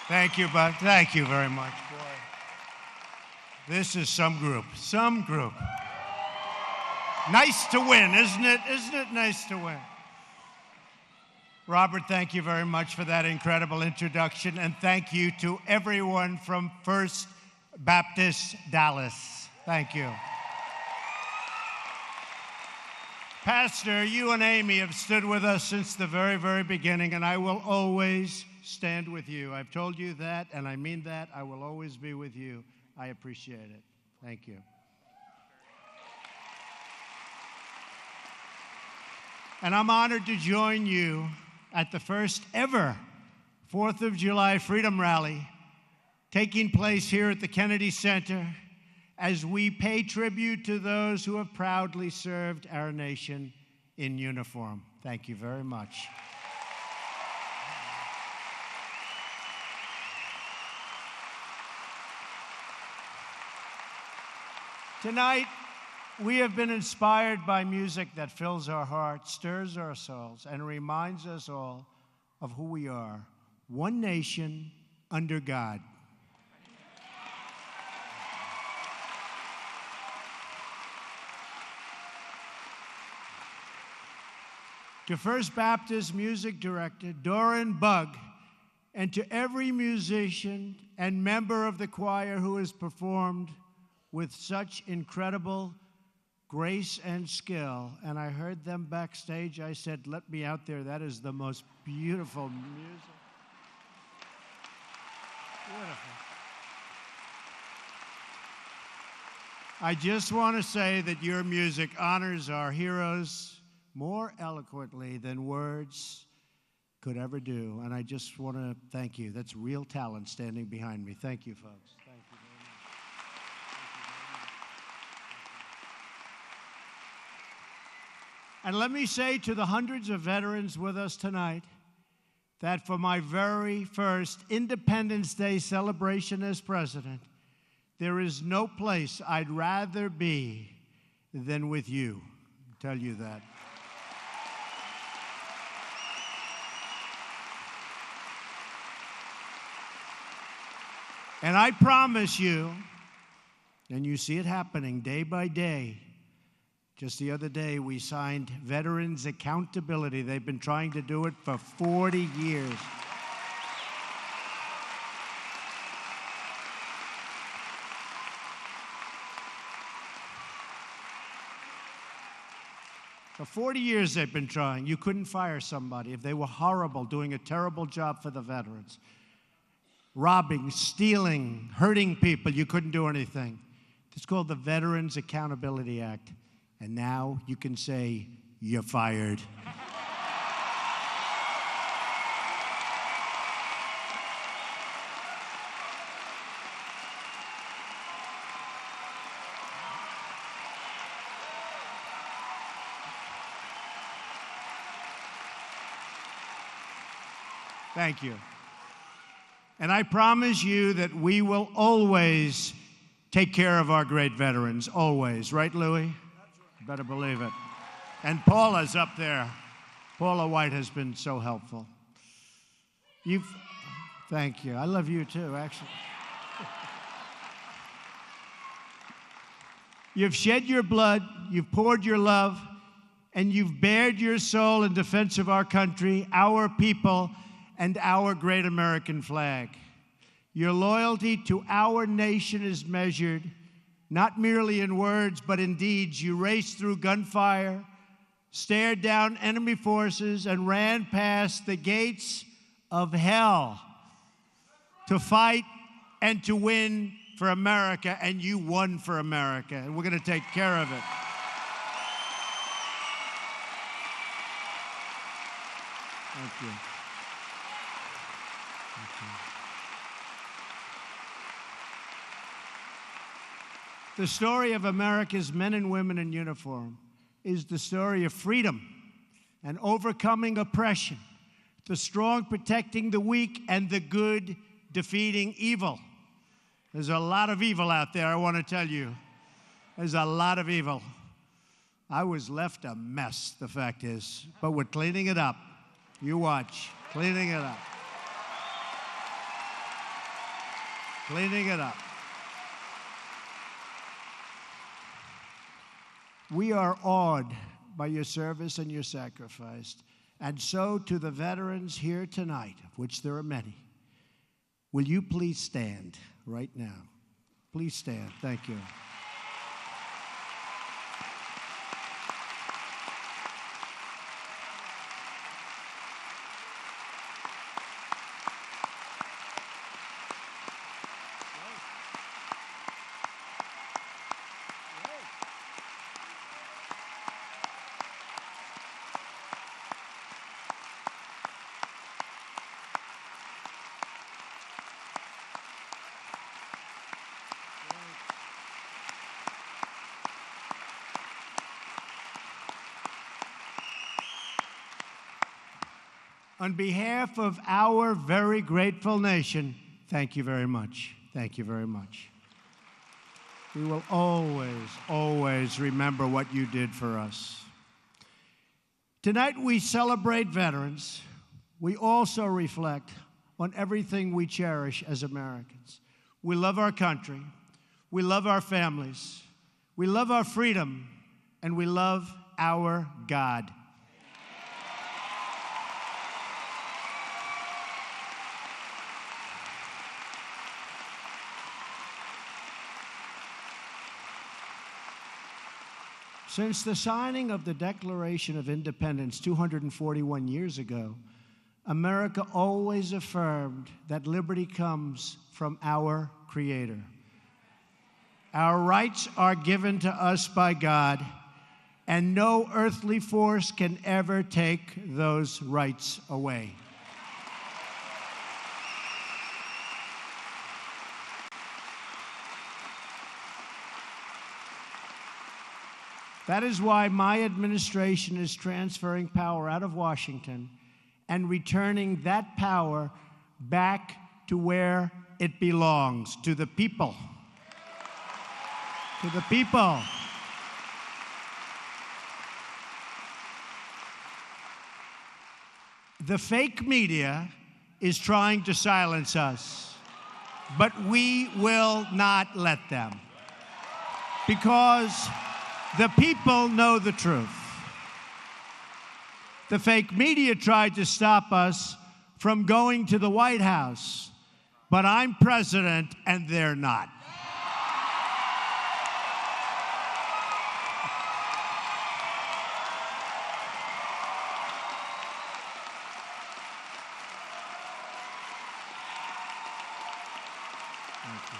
Thank you, bud. Thank you very much, boy. This is some group. Some group. Nice to win, isn't it? Isn't it nice to win? Robert, thank you very much for that incredible introduction, and thank you to everyone from First Baptist Dallas. Thank you. Pastor, you and Amy have stood with us since the very, very beginning, and I will always stand with you. I've told you that, and I mean that. I will always be with you. I appreciate it. Thank you. And I'm honored to join you at the first ever 4th of July Freedom Rally taking place here at the Kennedy Center as we pay tribute to those who have proudly served our nation in uniform. Thank you very much. Tonight, we have been inspired by music that fills our hearts, stirs our souls, and reminds us all of who we are. One nation under God. To First Baptist Music Director Doran Bugg, and to every musician and member of the choir who has performed with such incredible grace and skill. And I heard them backstage. I said, let me out there. That is the most beautiful music. Beautiful. I just want to say that your music honors our heroes more eloquently than words could ever do. And I just want to thank you. That's real talent standing behind me. Thank you, folks. Thank you very much. And let me say to the hundreds of veterans with us tonight that for my very first Independence Day celebration as president, there is no place I'd rather be than with you. I'll tell you that. And I promise you, and you see it happening day by day. Just the other day, we signed Veterans Accountability. They've been trying to do it for 40 years. For 40 years, they've been trying. You couldn't fire somebody if they were horrible, doing a terrible job for the veterans. Robbing, stealing, hurting people, you couldn't do anything. It's called the Veterans Accountability Act. And now you can say, you're fired. Thank you. And I promise you that we will always take care of our great veterans, always. Right, Louis? You better believe it. And Paula's up there. Paula White has been so helpful. Thank you. I love you too, actually. You've shed your blood, you've poured your love, and you've bared your soul in defense of our country, our people, and our great American flag. Your loyalty to our nation is measured not merely in words, but in deeds. You raced through gunfire, stared down enemy forces, and ran past the gates of hell to fight and to win for America, and you won for America, and we're going to take care of it. Thank you. The story of America's men and women in uniform is the story of freedom and overcoming oppression, the strong protecting the weak, and the good defeating evil. There's a lot of evil out there, I want to tell you. There's a lot of evil. I was left a mess, the fact is, but we're cleaning it up. You watch, cleaning it up. Cleaning it up. We are awed by your service and your sacrifice. And so to the veterans here tonight, of which there are many, will you please stand right now? Please stand. Thank you. On behalf of our very grateful nation, thank you very much. Thank you very much. We will always, always remember what you did for us. Tonight we celebrate veterans. We also reflect on everything we cherish as Americans. We love our country. We love our families. We love our freedom. And we love our God. Since the signing of the Declaration of Independence 241 years ago, America always affirmed that liberty comes from our Creator. Our rights are given to us by God, and no earthly force can ever take those rights away. That is why my administration is transferring power out of Washington and returning that power back to where it belongs, to the people. To the people. The fake media is trying to silence us, but we will not let them, because the people know the truth. The fake media tried to stop us from going to the White House, but I'm president and they're not. Thank you.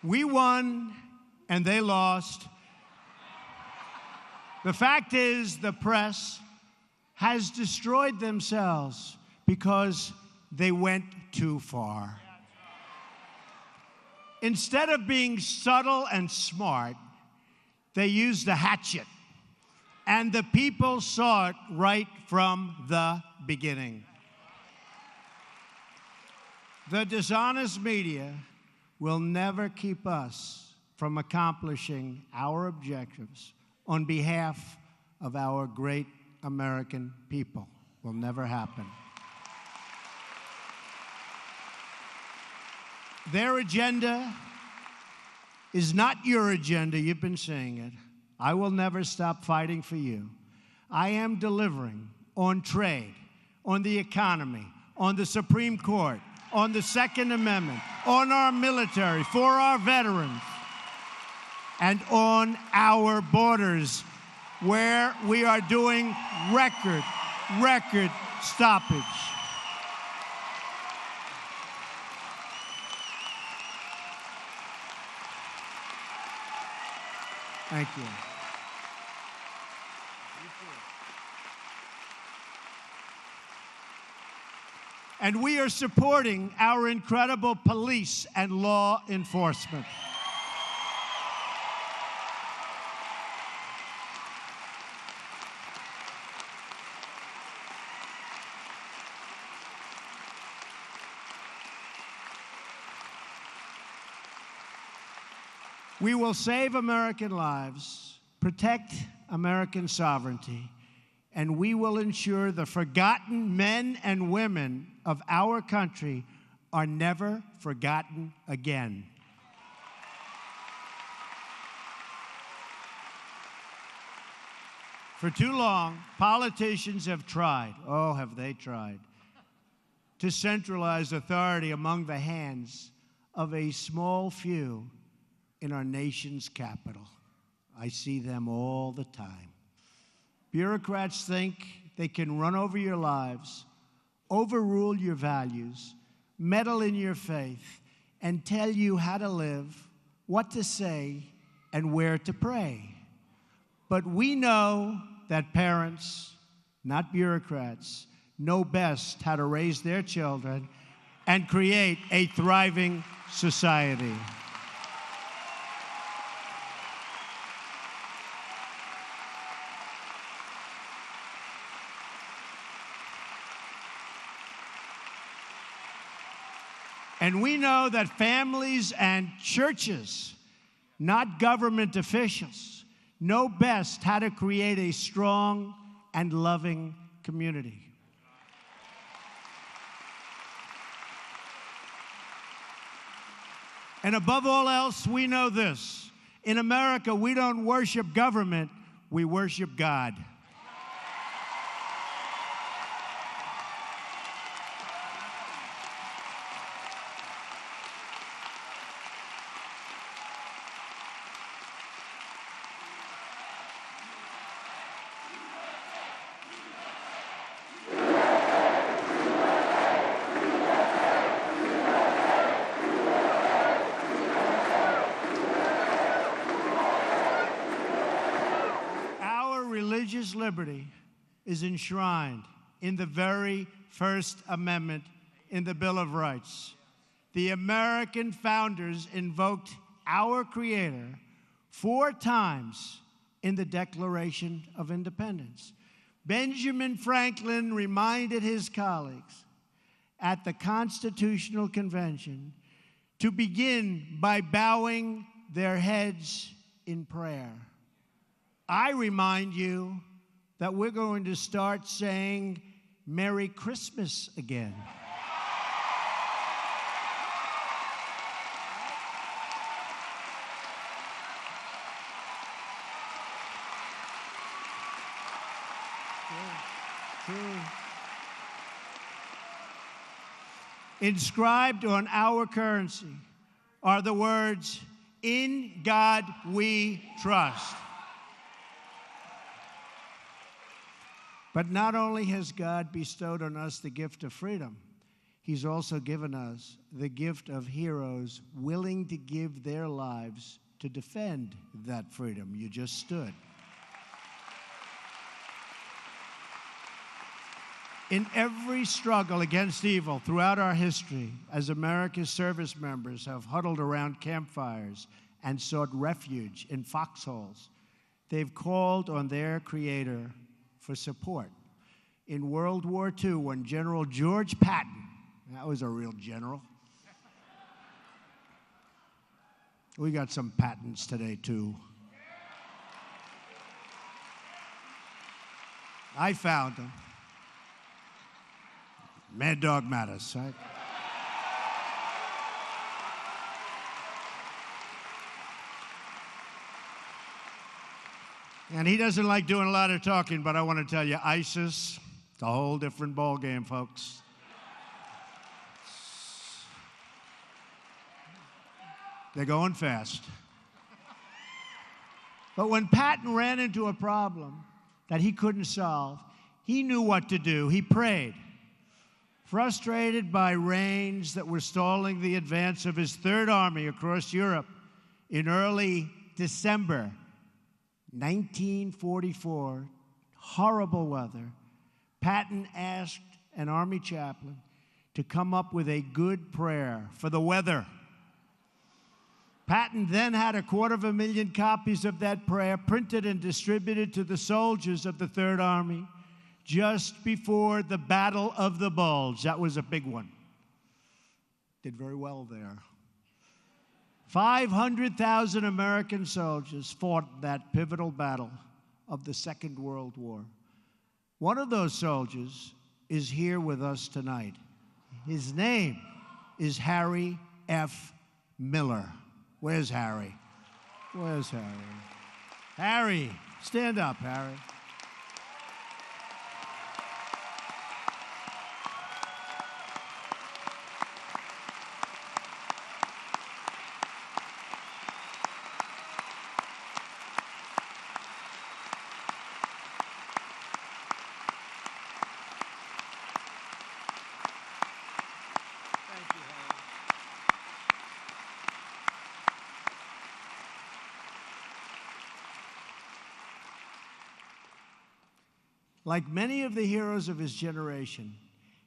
We won and they lost. The fact is, the press has destroyed themselves because they went too far. Instead of being subtle and smart, they used a hatchet. And the people saw it right from the beginning. The dishonest media will never keep us from accomplishing our objectives on behalf of our great American people. Will never happen. Their agenda is not your agenda. You've been saying it. I will never stop fighting for you. I am delivering on trade, on the economy, on the Supreme Court, on the Second Amendment, on our military, for our veterans, and on our borders, where we are doing record stoppage. Thank you. And we are supporting our incredible police and law enforcement. We will save American lives, protect American sovereignty, and we will ensure the forgotten men and women of our country are never forgotten again. For too long, politicians have tried, oh, have they tried, to centralize authority among the hands of a small few in our nation's capital. I see them all the time. Bureaucrats think they can run over your lives, overrule your values, meddle in your faith, and tell you how to live, what to say, and where to pray. But we know that parents, not bureaucrats, know best how to raise their children and create a thriving society. And we know that families and churches, not government officials, know best how to create a strong and loving community. And above all else, we know this. In America, we don't worship government, we worship God. Religious liberty is enshrined in the very First Amendment in the Bill of Rights. The American founders invoked our Creator 4 times in the Declaration of Independence. Benjamin Franklin reminded his colleagues at the Constitutional Convention to begin by bowing their heads in prayer. I remind you that we're going to start saying Merry Christmas again. True. Inscribed on our currency are the words, "In God we trust." But not only has God bestowed on us the gift of freedom, He's also given us the gift of heroes willing to give their lives to defend that freedom. You just stood. In every struggle against evil throughout our history, as America's service members have huddled around campfires and sought refuge in foxholes, they've called on their Creator for support. In World War II, when General George Patton, that was a real general. We got some Pattons today, too. I found them. Mad Dog Mattis, right? And he doesn't like doing a lot of talking, but I want to tell you, ISIS, it's a whole different ballgame, folks. They're going fast. But when Patton ran into a problem that he couldn't solve, he knew what to do. He prayed. Frustrated by rains that were stalling the advance of his Third Army across Europe in early December 1944, horrible weather, Patton asked an Army chaplain to come up with a good prayer for the weather. Patton then had 250,000 copies of that prayer printed and distributed to the soldiers of the Third Army just before the Battle of the Bulge. That was a big one. Did very well there. 500,000 American soldiers fought that pivotal battle of the Second World War. One of those soldiers is here with us tonight. His name is Harry F. Miller. Where's Harry? Where's Harry? Harry, stand up, Harry. Like many of the heroes of his generation,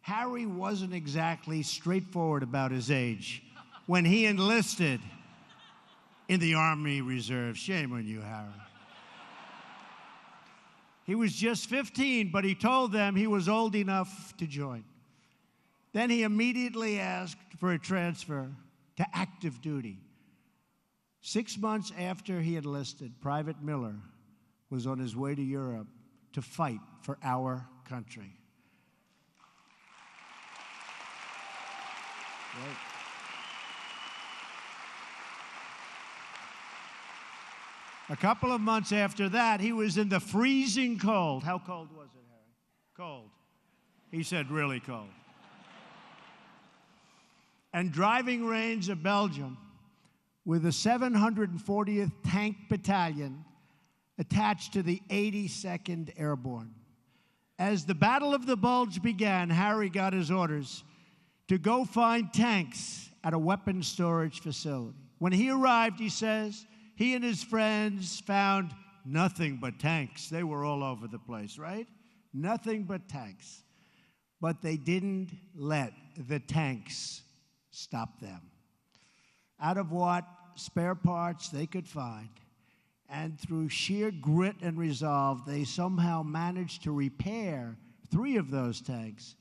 Harry wasn't exactly straightforward about his age when he enlisted in the Army Reserve. Shame on you, Harry. He was just 15, but he told them he was old enough to join. Then he immediately asked for a transfer to active duty. 6 months after he enlisted, Private Miller was on his way to Europe to fight for our country. Right. A couple of months after that, he was in the freezing cold. How cold was it, Harry? Cold. He said really cold. And driving range of Belgium with the 740th Tank Battalion attached to the 82nd Airborne. As the Battle of the Bulge began, Harry got his orders to go find tanks at a weapons storage facility. When he arrived, he says, he and his friends found nothing but tanks. They were all over the place, right? Nothing but tanks. But they didn't let the tanks stop them. Out of what spare parts they could find, and through sheer grit and resolve, they somehow managed to repair 3 of those tanks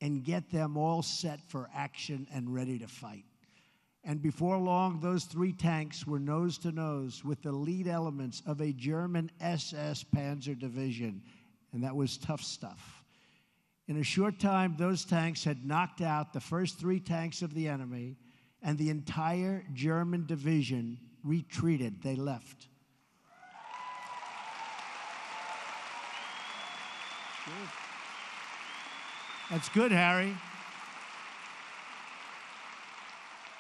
and get them all set for action and ready to fight. And before long, those 3 tanks were nose to nose with the lead elements of a German SS Panzer division, and that was tough stuff. In a short time, those tanks had knocked out the first 3 tanks of the enemy, and the entire German division retreated. They left. Good. That's good, Harry.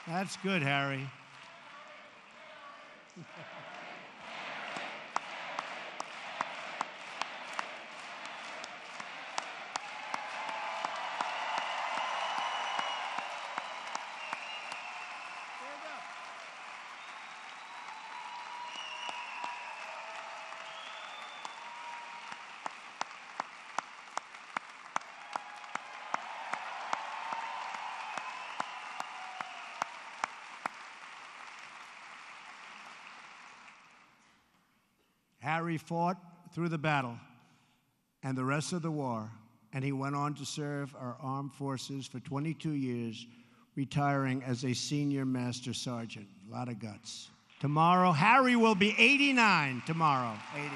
That's good, Harry. Harry fought through the battle and the rest of the war, and he went on to serve our armed forces for 22 years, retiring as a senior master sergeant. A lot of guts. Tomorrow, Harry will be 89 tomorrow. 89.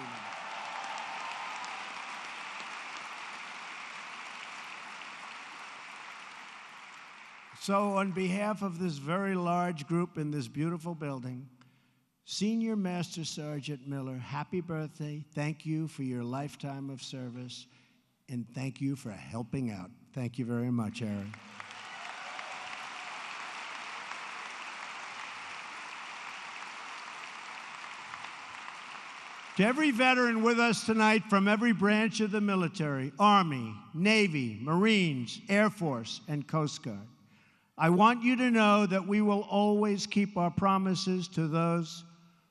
So on behalf of this very large group in this beautiful building, Senior Master Sergeant Miller, happy birthday. Thank you for your lifetime of service, and thank you for helping out. Thank you very much, Aaron. To every veteran with us tonight from every branch of the military, Army, Navy, Marines, Air Force, and Coast Guard, I want you to know that we will always keep our promises to those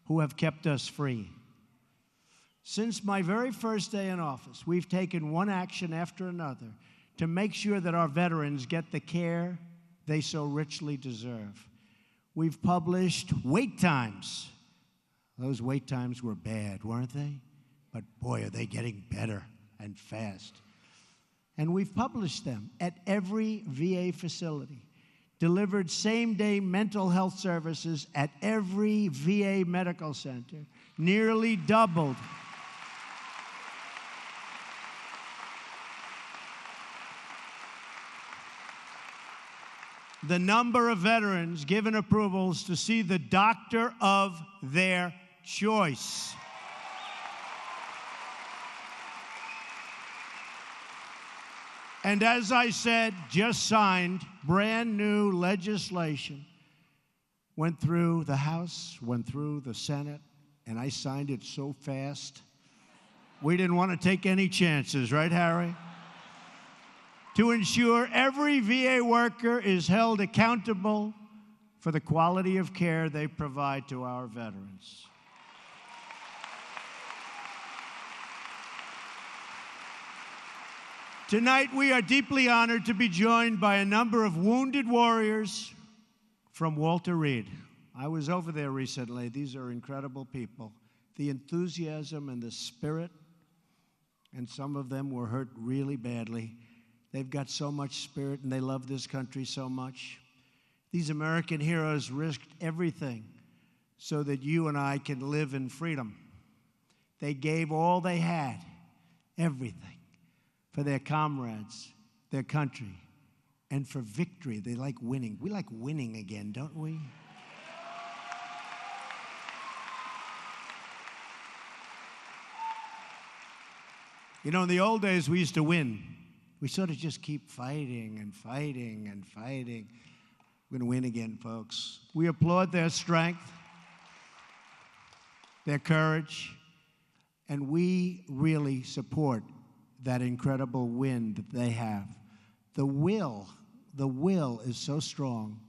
who have kept us free. Since my very first day in office, we've taken one action after another to make sure that our veterans get the care they so richly deserve. We've published wait times. Those wait times were bad, weren't they? But boy, are they getting better and fast. And we've published them at every VA facility, delivered same-day mental health services at every VA medical center, nearly doubled the number of veterans given approvals to see the doctor of their choice. And as I said, just signed brand new legislation. Went through the House, went through the Senate, and I signed it so fast. We didn't want to take any chances, right, Harry? To ensure every VA worker is held accountable for the quality of care they provide to our veterans. Tonight, we are deeply honored to be joined by a number of wounded warriors from Walter Reed. I was over there recently. These are incredible people. The enthusiasm and the spirit, and some of them were hurt really badly. They've got so much spirit, and they love this country so much. These American heroes risked everything so that you and I can live in freedom. They gave all they had, everything, for their comrades, their country, and for victory. They like winning. We like winning again, don't we? You know, in the old days, we used to win. We sort of just keep fighting and fighting and fighting. We're going to win again, folks. We applaud their strength, their courage, and we really support that incredible win that they have. The will is so strong,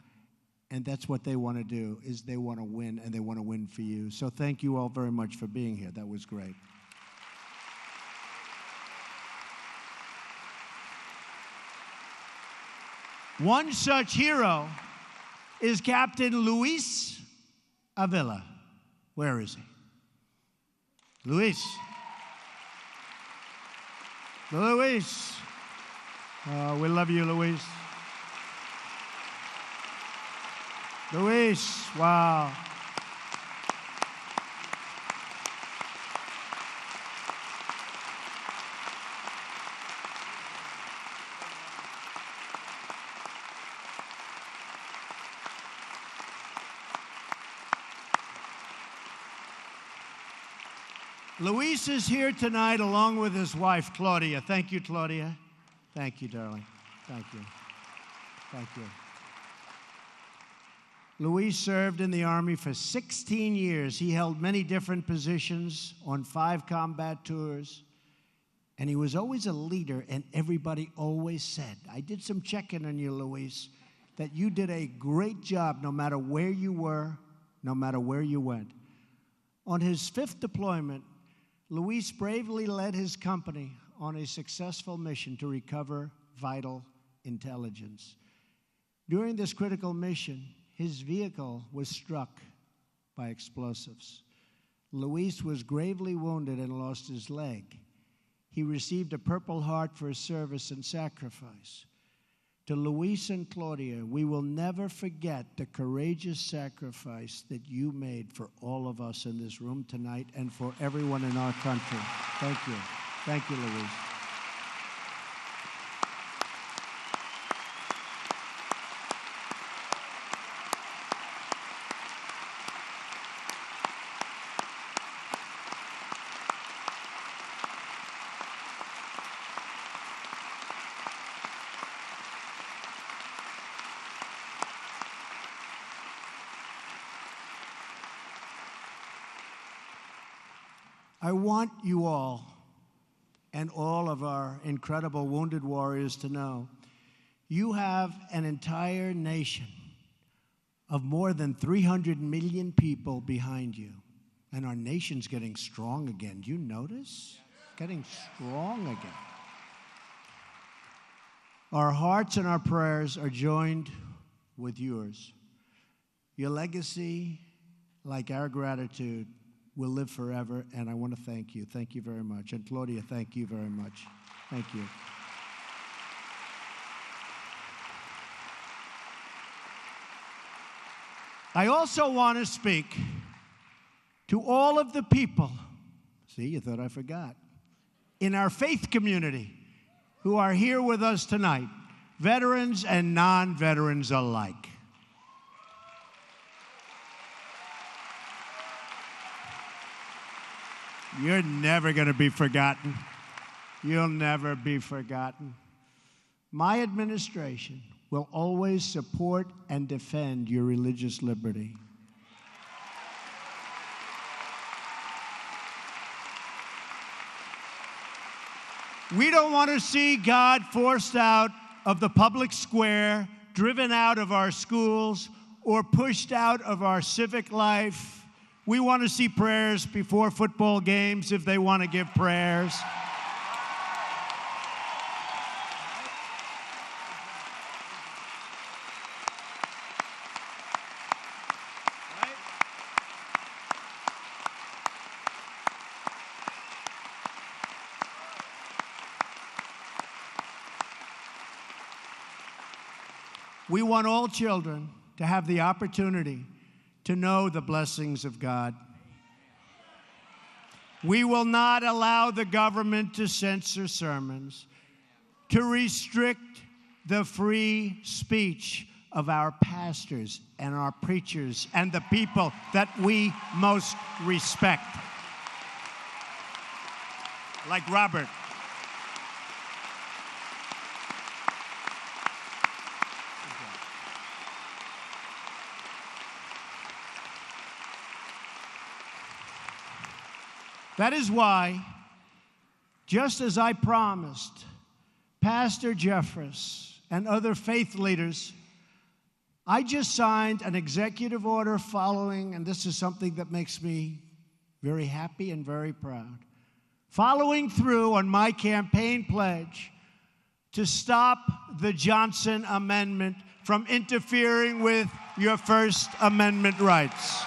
and that's what they want to do, is they want to win, and they want to win for you. So thank you all very much for being here. That was great. One such hero is Captain Luis Avila. Where is he? Luis. Luis. Oh, we love you, Luis. Luis, wow. Luis is here tonight along with his wife, Claudia. Thank you, Claudia. Thank you, darling. Thank you. Thank you. Luis served in the Army for 16 years. He held many different positions on 5 combat tours, and he was always a leader, and everybody always said, I did some checking on you, Luis, that you did a great job no matter where you were, no matter where you went. On his 5th deployment, Luis bravely led his company on a successful mission to recover vital intelligence. During this critical mission, his vehicle was struck by explosives. Luis was gravely wounded and lost his leg. He received a Purple Heart for his service and sacrifice. To Luis and Claudia, we will never forget the courageous sacrifice that you made for all of us in this room tonight and for everyone in our country. Thank you. Thank you, Luis. I want you all and all of our incredible wounded warriors to know you have an entire nation of more than 300 million people behind you. And our nation's getting strong again. Do you notice? Getting strong again. Our hearts and our prayers are joined with yours. Your legacy, like our gratitude, will live forever, and I want to thank you. Thank you very much. And Claudia, thank you very much. Thank you. I also want to speak to all of the people, see, you thought I forgot, in our faith community who are here with us tonight, veterans and non-veterans alike. You're never going to be forgotten. You'll never be forgotten. My administration will always support and defend your religious liberty. We don't want to see God forced out of the public square, driven out of our schools, or pushed out of our civic life. We want to see prayers before football games if they want to give prayers. We want all children to have the opportunity to know the blessings of God. We will not allow the government to censor sermons, to restrict the free speech of our pastors and our preachers and the people that we most respect. Like Robert. That is why, just as I promised Pastor Jeffress and other faith leaders, I just signed an executive order following, and this is something that makes me very happy and very proud, following through on my campaign pledge to stop the Johnson Amendment from interfering with your First Amendment rights.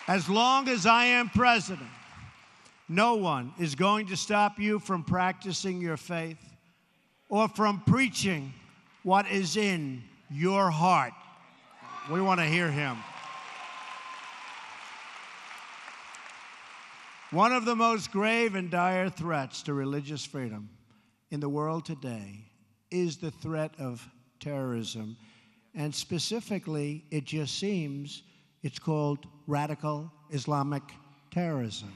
As long as I am president, no one is going to stop you from practicing your faith or from preaching what is in your heart. We want to hear him. One of the most grave and dire threats to religious freedom in the world today is the threat of terrorism. And specifically, it just seems it's called radical Islamic terrorism.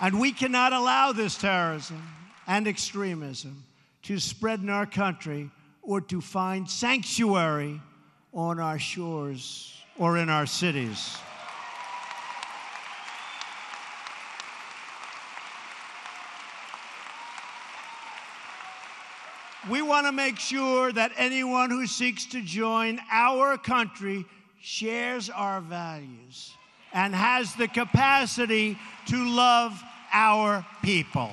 And we cannot allow this terrorism and extremism to spread in our country or to find sanctuary on our shores or in our cities. We want to make sure that anyone who seeks to join our country shares our values and has the capacity to love our people.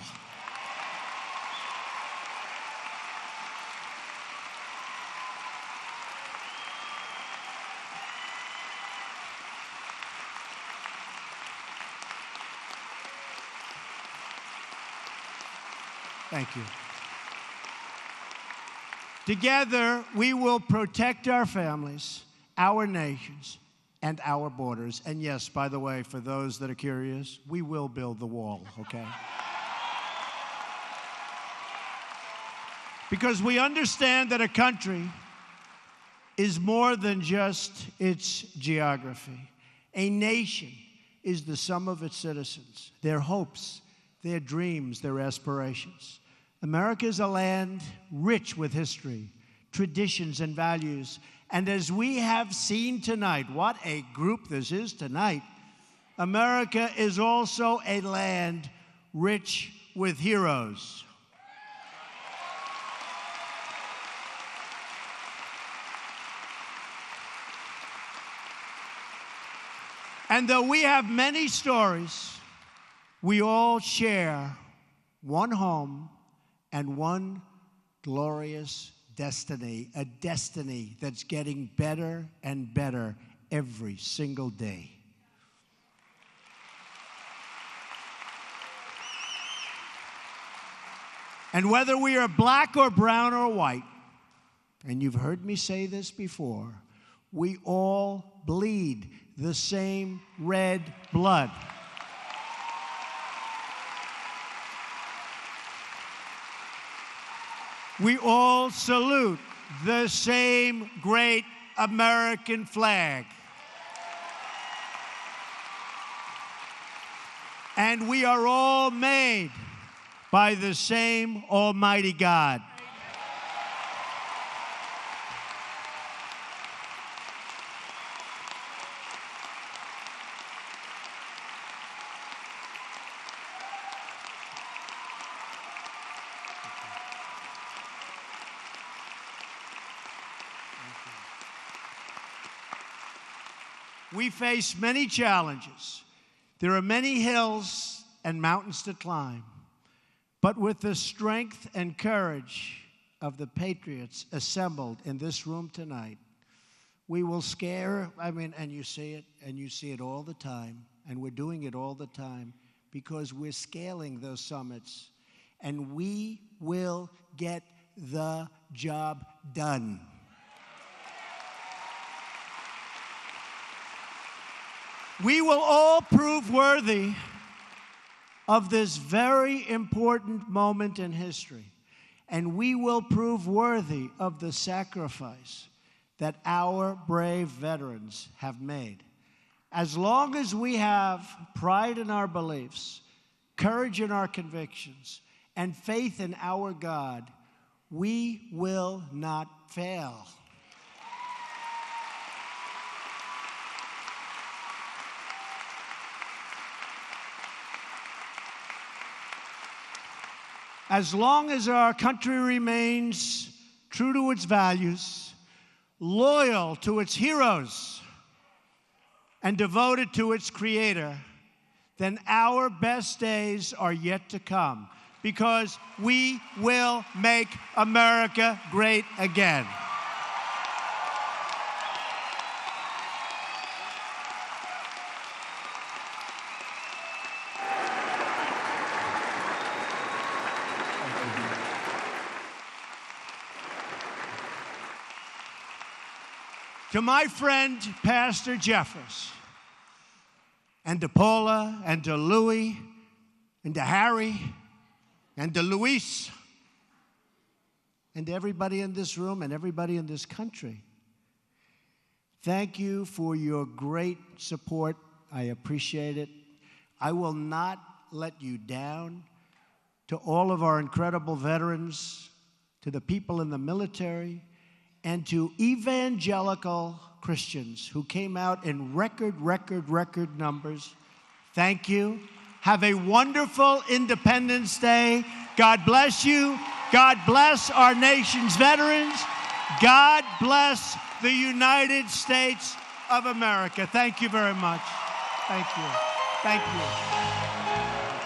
Thank you. Together, we will protect our families, our nations, and our borders. And yes, by the way, for those that are curious, we will build the wall, okay? Because we understand that a country is more than just its geography. A nation is the sum of its citizens, their hopes, their dreams, their aspirations. America is a land rich with history, traditions, and values. And as we have seen tonight, what a group this is tonight, America is also a land rich with heroes. And though we have many stories, we all share one home and one glorious a destiny that's getting better and better every single day. And whether we are black or brown or white, and you've heard me say this before, we all bleed the same red blood. We all salute the same great American flag. And we are all made by the same Almighty God. We face many challenges. There are many hills and mountains to climb. But with the strength and courage of the patriots assembled in this room tonight, we will and you see it all the time, and we're doing it all the time because we're scaling those summits, and we will get the job done. We will all prove worthy of this very important moment in history, and we will prove worthy of the sacrifice that our brave veterans have made. As long as we have pride in our beliefs, courage in our convictions, and faith in our God, we will not fail. As long as our country remains true to its values, loyal to its heroes, and devoted to its Creator, then our best days are yet to come, because we will make America great again. To my friend, Pastor Jeffers, and to Paula, and to Louie, and to Harry, and to Luis, and to everybody in this room and everybody in this country, thank you for your great support. I appreciate it. I will not let you down. To all of our incredible veterans, to the people in the military, and to evangelical Christians who came out in record numbers, thank you. Have a wonderful Independence Day. God bless you. God bless our nation's veterans. God bless the United States of America. Thank you very much. Thank you. Thank you.